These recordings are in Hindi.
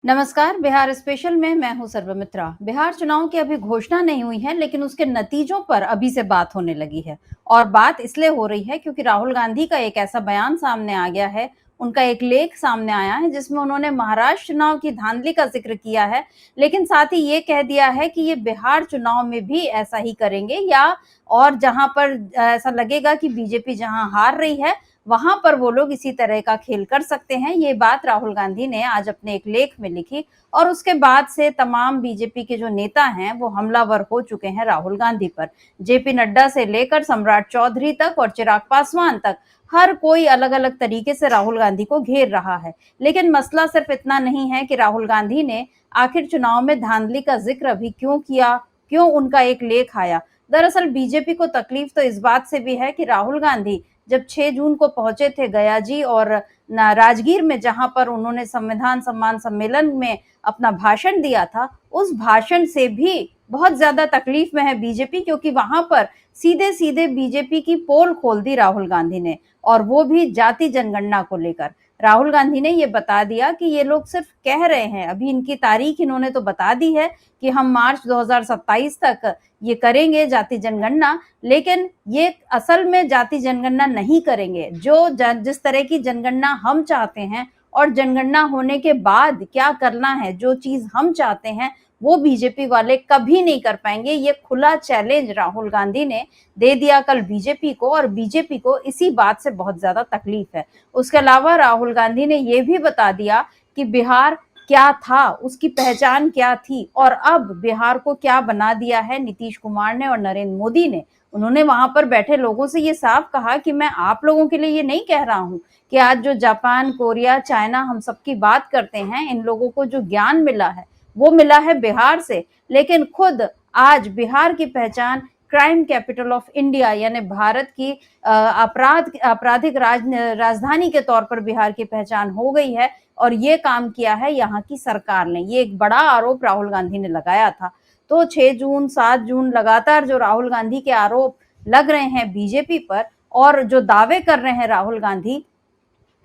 नमस्कार। बिहार स्पेशल में मैं हूं सर्वमित्रा। बिहार चुनाव की अभी घोषणा नहीं हुई है, लेकिन उसके नतीजों पर अभी से बात होने लगी है। और बात इसलिए हो रही है क्योंकि राहुल गांधी का एक ऐसा बयान सामने आ गया है, उनका एक लेख सामने आया है जिसमें उन्होंने महाराष्ट्र चुनाव की धांधली का जिक्र किया है, लेकिन साथ ही ये कह दिया है कि ये बिहार चुनाव में भी ऐसा ही करेंगे, या और जहां पर ऐसा लगेगा कि बीजेपी जहां हार रही है वहां पर वो लोग इसी तरह का खेल कर सकते हैं। ये बात राहुल गांधी ने आज अपने एक लेख में लिखी और उसके बाद से तमाम बीजेपी के जो नेता हैं वो हमलावर हो चुके हैं राहुल गांधी पर। जेपी नड्डा से लेकर सम्राट चौधरी तक और चिराग पासवान तक हर कोई अलग अलग तरीके से राहुल गांधी को घेर रहा है। लेकिन मसला सिर्फ इतना नहीं है कि राहुल गांधी ने आखिर चुनाव में धांधली का जिक्र अभी क्यों किया, क्यों उनका एक लेख आया। दरअसल बीजेपी को तकलीफ तो इस बात से भी है कि राहुल गांधी जब 6 जून को पहुंचे थे गया जी और राजगीर में, जहां पर उन्होंने संविधान सम्मान सम्मेलन में अपना भाषण दिया था, उस भाषण से भी बहुत ज्यादा तकलीफ में है बीजेपी, क्योंकि वहां पर सीधे सीधे बीजेपी की पोल खोल दी राहुल गांधी ने, और वो भी जाति जनगणना को लेकर। राहुल गांधी ने ये बता दिया कि ये लोग सिर्फ कह रहे हैं, अभी इनकी तारीख इन्होंने तो बता दी है कि हम मार्च 2027 तक ये करेंगे जाति जनगणना, लेकिन ये असल में जाति जनगणना नहीं करेंगे। जो जिस तरह की जनगणना हम चाहते हैं और जनगणना होने के बाद क्या करना है, जो चीज हम चाहते हैं, वो बीजेपी वाले कभी नहीं कर पाएंगे। ये खुला चैलेंज राहुल गांधी ने दे दिया कल बीजेपी को, और बीजेपी को इसी बात से बहुत ज्यादा तकलीफ है। उसके अलावा राहुल गांधी ने ये भी बता दिया कि बिहार क्या था, उसकी पहचान क्या थी, और अब बिहार को क्या बना दिया है नीतीश कुमार ने और नरेंद्र मोदी ने। उन्होंने वहां पर बैठे लोगों से ये साफ कहा कि मैं आप लोगों के लिए ये नहीं कह रहा हूं कि आज जो जापान, कोरिया, चाइना हम सबकी बात करते हैं, इन लोगों को जो ज्ञान मिला है वो मिला है बिहार से। लेकिन खुद आज बिहार की पहचान क्राइम कैपिटल ऑफ इंडिया यानी भारत की आपराधिक राजधानी के तौर पर बिहार की पहचान हो गई है, और ये काम किया है यहाँ की सरकार ने। ये एक बड़ा आरोप राहुल गांधी ने लगाया था। तो 6 जून 7 जून लगातार जो राहुल गांधी के आरोप लग रहे हैं बीजेपी पर, और जो दावे कर रहे हैं राहुल गांधी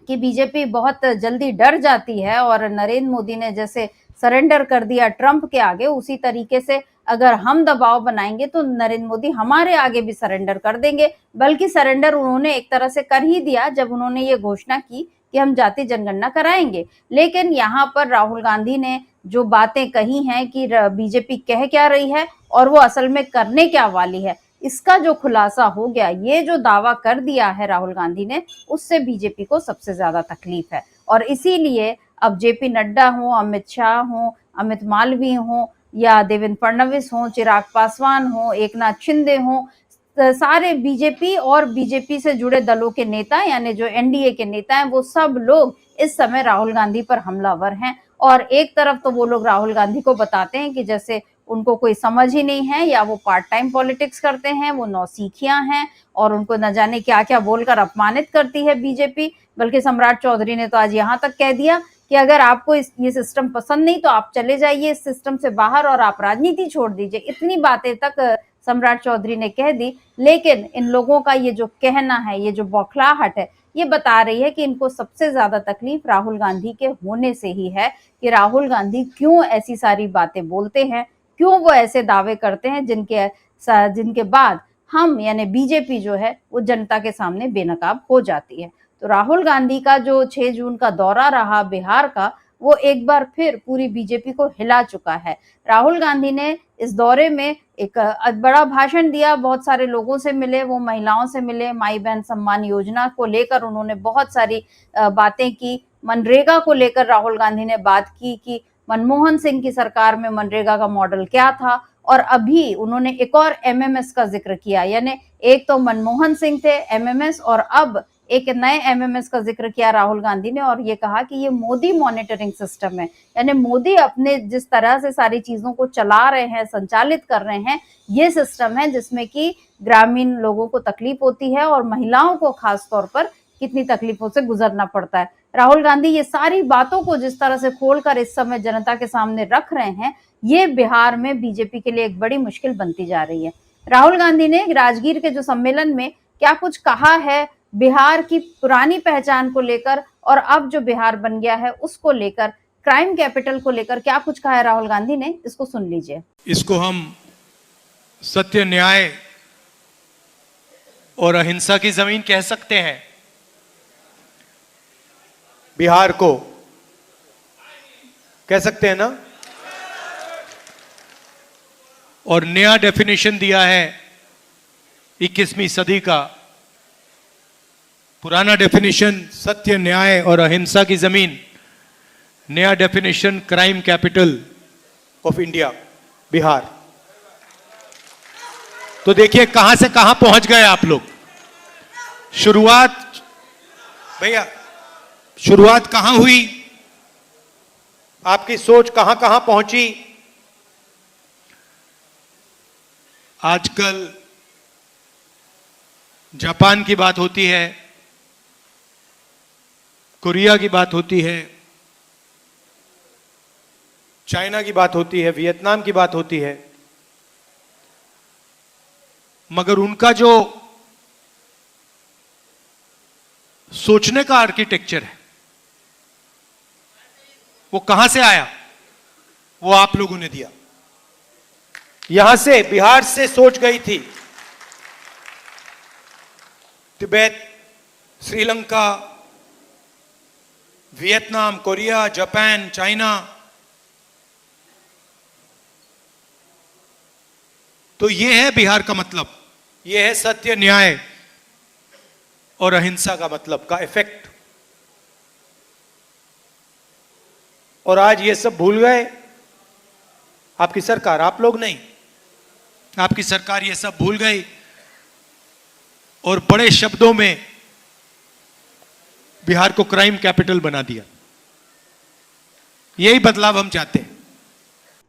कि बीजेपी बहुत जल्दी डर जाती है और नरेंद्र मोदी ने जैसे सरेंडर कर दिया ट्रंप के आगे, उसी तरीके से अगर हम दबाव बनाएंगे तो नरेंद्र मोदी हमारे आगे भी सरेंडर कर देंगे। बल्कि सरेंडर उन्होंने एक तरह से कर ही दिया जब उन्होंने ये घोषणा की कि हम जाति जनगणना कराएंगे। लेकिन यहाँ पर राहुल गांधी ने जो बातें कही हैं कि बीजेपी कह क्या रही है और वो असल में करने क्या वाली है, इसका जो खुलासा हो गया, ये जो दावा कर दिया है राहुल गांधी ने, उससे बीजेपी को सबसे ज्यादा तकलीफ है। और इसीलिए अब जेपी नड्डा हो, अमित शाह हो, अमित मालवीय हो, या देवेंद्र फडणवीस हो, चिराग पासवान हो, एकनाथ शिंदे हो, सारे बीजेपी और बीजेपी से जुड़े दलों के नेता यानी जो एनडीए के नेता हैं, वो सब लोग इस समय राहुल गांधी पर हमलावर हैं। और एक तरफ तो वो लोग राहुल गांधी को बताते हैं कि जैसे उनको कोई समझ ही नहीं है, या वो पार्ट टाइम पॉलिटिक्स करते हैं, वो नौसिखियां हैं और उनको न जाने क्या क्या बोलकर अपमानित करती है बीजेपी। बल्कि सम्राट चौधरी ने तो आज यहाँ तक कह दिया कि अगर आपको ये सिस्टम पसंद नहीं तो आप चले जाइए इस सिस्टम से बाहर और आप राजनीति छोड़ दीजिए। इतनी बातें तक सम्राट चौधरी ने कह दी। लेकिन इन लोगों का ये जो कहना है, ये जो बौखलाहट है, ये बता रही है कि इनको सबसे ज्यादा तकलीफ राहुल गांधी के होने से ही है, कि राहुल गांधी क्यों ऐसी सारी बातें बोलते हैं, क्यों वो ऐसे दावे करते हैं जिनके बाद हम यानी बीजेपी जो है वो जनता के सामने बेनकाब हो जाती है। तो राहुल गांधी का जो 6 जून का दौरा रहा बिहार का, वो एक बार फिर पूरी बीजेपी को हिला चुका है। राहुल गांधी ने इस दौरे में एक बड़ा भाषण दिया, बहुत सारे लोगों से मिले, वो महिलाओं से मिले, माई बहन सम्मान योजना को लेकर उन्होंने बहुत सारी बातें की। मनरेगा को लेकर राहुल गांधी ने बात की कि मनमोहन सिंह की सरकार में मनरेगा का मॉडल क्या था, और अभी उन्होंने एक और एमएमएस का जिक्र किया। यानी एक तो मनमोहन सिंह थे एमएमएस, और अब एक नए एमएमएस का जिक्र किया राहुल गांधी ने, और ये कहा कि ये मोदी मॉनिटरिंग सिस्टम है। यानी मोदी अपने जिस तरह से सारी चीजों को चला रहे हैं, संचालित कर रहे हैं, ये सिस्टम है जिसमें कि ग्रामीण लोगों को तकलीफ होती है और महिलाओं को खास तौर पर कितनी तकलीफों से गुजरना पड़ता है। राहुल गांधी ये सारी बातों को जिस तरह से खोलकर इस समय जनता के सामने रख रहे हैं, ये बिहार में बीजेपी के लिए एक बड़ी मुश्किल बनती जा रही है। राहुल गांधी ने राजगीर के जो सम्मेलन में क्या कुछ कहा है बिहार की पुरानी पहचान को लेकर और अब जो बिहार बन गया है उसको लेकर, क्राइम कैपिटल को लेकर क्या कुछ कहा है राहुल गांधी ने, इसको सुन लीजिए। इसको हम सत्य, न्याय और अहिंसा की जमीन कह सकते हैं। बिहार को कह सकते हैं ना। और नया डेफिनेशन दिया है 21वीं सदी का। पुराना डेफिनेशन सत्य, न्याय और अहिंसा की जमीन, नया definition crime capital of India, Bihar. तो देखिए कहां से कहां पहुंच गए आप लोग। शुरुआत कहां हुई, आपकी सोच कहां कहां पहुंची। आजकल जापान की बात होती है, कोरिया की बात होती है, चाइना की बात होती है, वियतनाम की बात होती है, मगर उनका जो सोचने का आर्किटेक्चर है वो कहां से आया, वो आप लोगों ने दिया। यहां से, बिहार से सोच गई थी। Tibet, Sri Lanka, Vietnam, Korea, Japan, China. तो ये है बिहार का मतलब, ये है सत्य, न्याय और अहिंसा का मतलब, का इफेक्ट। और आज ये सब भूल गए आपकी सरकार, आप लोग नहीं। आपकी सरकार ये सब भूल गई और बड़े शब्दों में बिहार को क्राइम कैपिटल बना दिया। यही बदलाव हम चाहते हैं।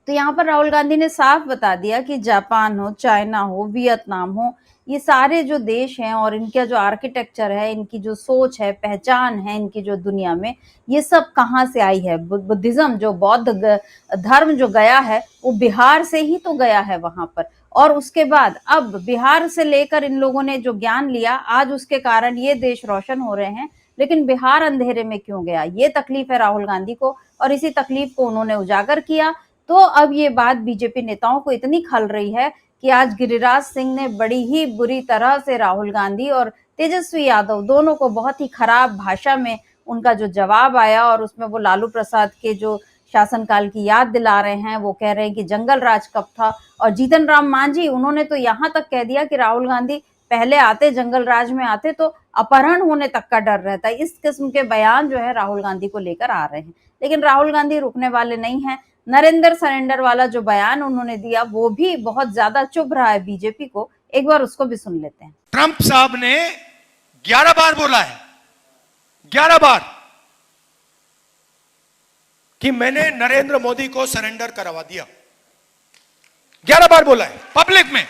तो यहाँ पर राहुल गांधी ने साफ बता दिया कि जापान हो, चाइना हो, वियतनाम हो, ये सारे जो देश हैं और इनका जो आर्किटेक्चर है, इनकी जो सोच है, पहचान है इनकी जो दुनिया में, ये सब कहाँ से आई है। बुद्धिज्म, जो बौद्ध धर्म जो गया है वो बिहार से ही तो गया है वहां पर। और उसके बाद अब बिहार से लेकर इन लोगों ने जो ज्ञान लिया, आज उसके कारण ये देश रोशन हो रहे हैं। लेकिन बिहार अंधेरे में क्यों गया, ये तकलीफ है राहुल गांधी को, और इसी तकलीफ को उन्होंने उजागर किया। तो अब ये बात बीजेपी नेताओं को इतनी खल रही है कि आज गिरिराज सिंह ने बड़ी ही बुरी तरह से राहुल गांधी और तेजस्वी यादव दोनों को बहुत ही खराब भाषा में उनका जो जवाब आया, और उसमें वो लालू प्रसाद के जो शासनकाल की याद दिला रहे हैं। वो कह रहे हैं कि जंगल राज कब था। और जीतन राम मांझी, उन्होंने तो यहाँ तक कह दिया कि राहुल गांधी पहले आते, जंगल राज में आते तो अपहरण होने तक का डर रहता है। इस किस्म के बयान जो है राहुल गांधी को लेकर आ रहे हैं। लेकिन राहुल गांधी रुकने वाले नहीं हैं। नरेंद्र सरेंडर वाला जो बयान उन्होंने दिया वो भी बहुत ज्यादा चुभ रहा है बीजेपी को। एक बार उसको भी सुन लेते हैं। ट्रंप साहब ने 11 बार बोला है, 11 बार, कि मैंने नरेंद्र मोदी को सरेंडर करवा दिया। 11 बार बोला है पब्लिक में।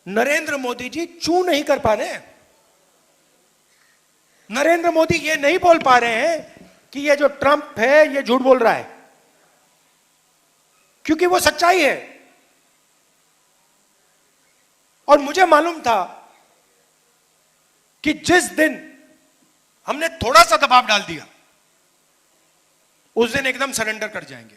नरेंद्र मोदी जी चू नहीं कर पा रहे हैं। नरेंद्र मोदी ये नहीं बोल पा रहे हैं कि ये जो ट्रंप है ये झूठ बोल रहा है, क्योंकि वो सच्चाई है। और मुझे मालूम था कि जिस दिन हमने थोड़ा सा दबाव डाल दिया उस दिन एकदम सरेंडर कर जाएंगे।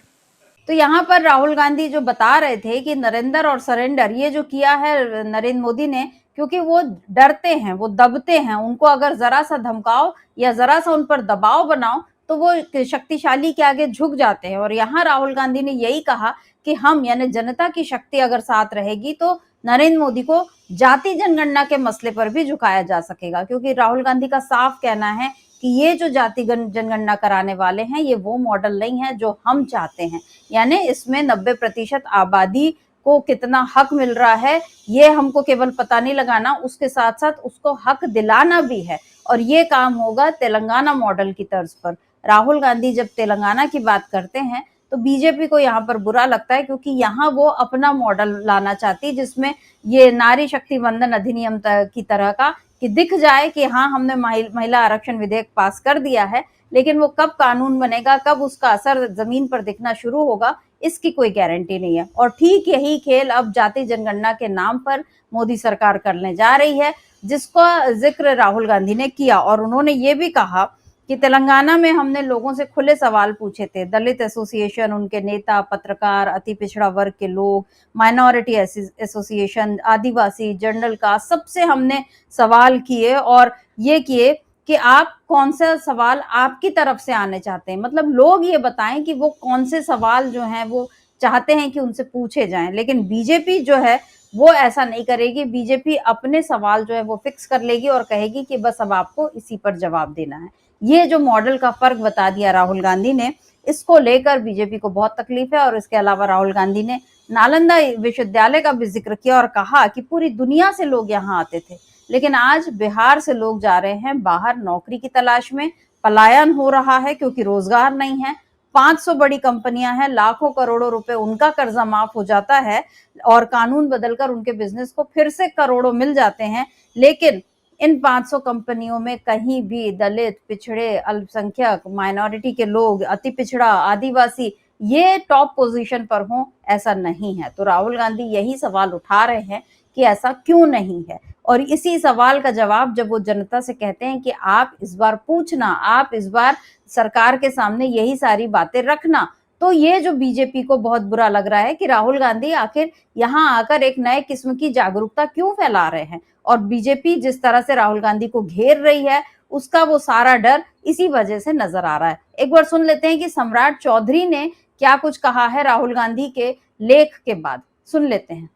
तो यहाँ पर राहुल गांधी जो बता रहे थे कि नरेंद्र और सरेंडर ये जो किया है नरेंद्र मोदी ने, क्योंकि वो डरते हैं, वो दबते हैं। उनको अगर जरा सा धमकाओ या जरा सा उन पर दबाव बनाओ तो वो शक्तिशाली के आगे झुक जाते हैं। और यहाँ राहुल गांधी ने यही कहा कि हम, यानी जनता की शक्ति अगर साथ रहेगी तो नरेंद्र मोदी को जाति जनगणना के मसले पर भी झुकाया जा सकेगा। क्योंकि राहुल गांधी का साफ कहना है कि ये जो जाति जनगणना कराने वाले हैं ये वो मॉडल नहीं है जो हम चाहते हैं। यानी इसमें 90% आबादी को कितना हक मिल रहा है ये हमको केवल पता नहीं लगाना, उसके साथ साथ उसको हक दिलाना भी है। और ये काम होगा तेलंगाना मॉडल की तर्ज पर। राहुल गांधी जब तेलंगाना की बात करते हैं तो बीजेपी को यहाँ पर बुरा लगता है, क्योंकि यहाँ वो अपना मॉडल लाना चाहती है जिसमें ये नारी शक्ति वंदन अधिनियम की तरह का, कि दिख जाए कि हाँ हमने महिला आरक्षण विधेयक पास कर दिया है, लेकिन वो कब कानून बनेगा, कब उसका असर जमीन पर दिखना शुरू होगा, इसकी कोई गारंटी नहीं है। और ठीक यही खेल अब जाति जनगणना के नाम पर मोदी सरकार करने जा रही है, जिसका जिक्र राहुल गांधी ने किया। और उन्होंने ये भी कहा कि तेलंगाना में हमने लोगों से खुले सवाल पूछे थे, दलित एसोसिएशन, उनके नेता, पत्रकार, अति पिछड़ा वर्ग के लोग, माइनॉरिटी एसोसिएशन, आदिवासी, जनरल कास्ट, सबसे हमने सवाल किए और ये किए कि आप कौन सा सवाल आपकी तरफ से आने चाहते हैं, मतलब लोग ये बताएं कि वो कौन से सवाल जो हैं वो चाहते हैं कि उनसे पूछे जाएं। लेकिन बीजेपी जो है वो ऐसा नहीं करेगी। बीजेपी अपने सवाल जो है वो फिक्स कर लेगी और कहेगी कि बस अब आपको इसी पर जवाब देना है। ये जो मॉडल का फर्क बता दिया राहुल गांधी ने, इसको लेकर बीजेपी को बहुत तकलीफ है। और इसके अलावा राहुल गांधी ने नालंदा विश्वविद्यालय का भी जिक्र किया और कहा कि पूरी दुनिया से लोग यहाँ आते थे, लेकिन आज बिहार से लोग जा रहे हैं बाहर नौकरी की तलाश में। पलायन हो रहा है क्योंकि रोजगार नहीं है। 500 बड़ी कंपनियां हैं, लाखों करोड़ों रुपए उनका कर्जा माफ हो जाता है और कानून बदलकर उनके बिजनेस को फिर से करोड़ों मिल जाते हैं। लेकिन इन 500 कंपनियों में कहीं भी दलित, पिछड़े, अल्पसंख्यक, माइनॉरिटी के लोग, अति पिछड़ा, आदिवासी ये टॉप पोजीशन पर हों, ऐसा नहीं है। तो राहुल गांधी यही सवाल उठा रहे हैं कि ऐसा क्यों नहीं है। और इसी सवाल का जवाब जब वो जनता से कहते हैं कि आप इस बार पूछना, आप इस बार सरकार के सामने यही सारी बातें रखना, तो ये जो बीजेपी को बहुत बुरा लग रहा है कि राहुल गांधी आखिर यहाँ आकर एक नए किस्म की जागरूकता क्यों फैला रहे हैं। और बीजेपी जिस तरह से राहुल गांधी को घेर रही है, उसका वो सारा डर इसी वजह से नजर आ रहा है। एक बार सुन लेते हैं कि सम्राट चौधरी ने क्या कुछ कहा है राहुल गांधी के लेख के बाद, सुन लेते हैं।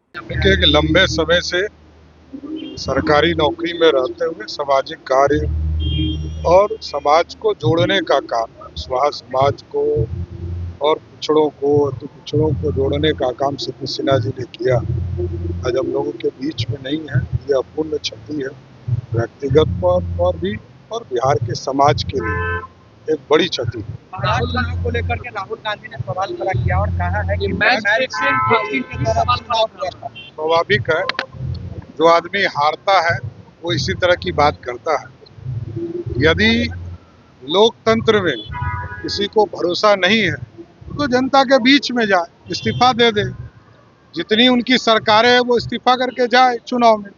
एक लंबे समय से सरकारी नौकरी में रहते हुए सामाजिक कार्य और समाज को जोड़ने का काम, समाज को और पिछड़ों को जोड़ने का काम सिद्धू सिन्हा जी ने किया। आज हम लोगों के बीच में नहीं है, यह अपूर्ण क्षति है, व्यक्तिगत तौर पर भी और बिहार के समाज के लिए एक बड़ी क्षति है। राहुल चुनाव को लेकर के राहुल गांधी ने सवाल खड़ा किया और कहा है कि मैच फिक्सिंग के दौरान चुनाव हुआ था। स्वाभाविक है, जो आदमी हारता है वो इसी तरह की बात करता है। यदि लोकतंत्र में किसी को भरोसा नहीं है तो जनता के बीच में जाए, इस्तीफा दे दे। जितनी उनकी सरकारें है वो इस्तीफा करके जाए चुनाव में,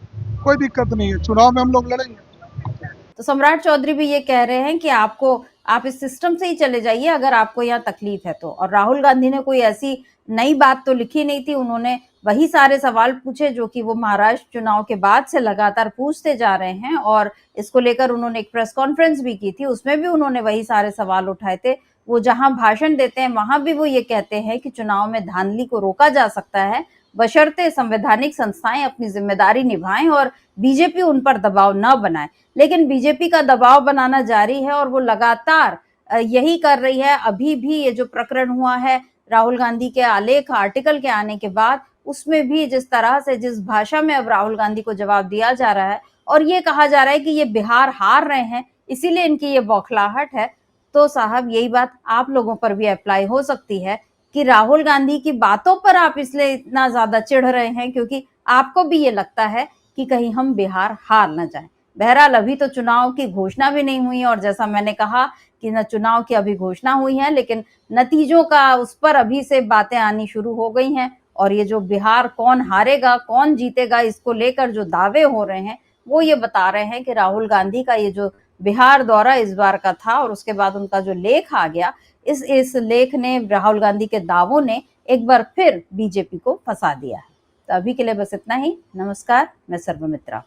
कोई दिक्कत नहीं है, चुनाव में हम लोग लड़ेंगे। तो सम्राट चौधरी भी ये कह रहे हैं कि आप इस सिस्टम से ही चले जाइए अगर आपको यहाँ तकलीफ है तो। और राहुल गांधी ने कोई ऐसी नई बात तो लिखी नहीं थी, उन्होंने वही सारे सवाल पूछे जो कि वो महाराष्ट्र चुनाव के बाद से लगातार पूछते जा रहे हैं। और इसको लेकर उन्होंने एक प्रेस कॉन्फ्रेंस भी की थी, उसमें भी उन्होंने वही सारे सवाल उठाए थे। वो जहां भाषण देते हैं वहां भी वो ये कहते हैं कि चुनाव में धांधली को रोका जा सकता है बशर्ते संवैधानिक संस्थाएं अपनी जिम्मेदारी निभाएं और बीजेपी उन पर दबाव न बनाए। लेकिन बीजेपी का दबाव बनाना जारी है और वो लगातार यही कर रही है। अभी भी ये जो प्रकरण हुआ है राहुल गांधी के आलेख आर्टिकल के आने के बाद, उसमें भी जिस तरह से जिस भाषा में अब राहुल गांधी को जवाब दिया जा रहा है और ये कहा जा रहा है कि ये बिहार हार रहे हैं इसीलिए इनकी ये बौखलाहट है, तो साहब यही बात आप लोगों पर भी अप्लाई हो सकती है कि राहुल गांधी की बातों पर आप इसलिए इतना ज्यादा चिढ़ रहे हैं क्योंकि आपको भी ये लगता है कि कहीं हम बिहार हार न जाएं। बहरहाल अभी तो चुनाव की घोषणा भी नहीं हुई और जैसा मैंने कहा कि न चुनाव की अभी घोषणा हुई है, लेकिन नतीजों का उस पर अभी से बातें आनी शुरू हो गई हैं। और ये जो बिहार कौन हारेगा कौन जीतेगा इसको लेकर जो दावे हो रहे हैं वो ये बता रहे हैं कि राहुल गांधी का ये जो बिहार दौरा इस बार का था और उसके बाद उनका जो लेख आ गया, इस लेख ने, राहुल गांधी के दावों ने एक बार फिर बीजेपी को फंसा दिया है। तो अभी के लिए बस इतना ही। नमस्कार, मैं सर्वमित्रा।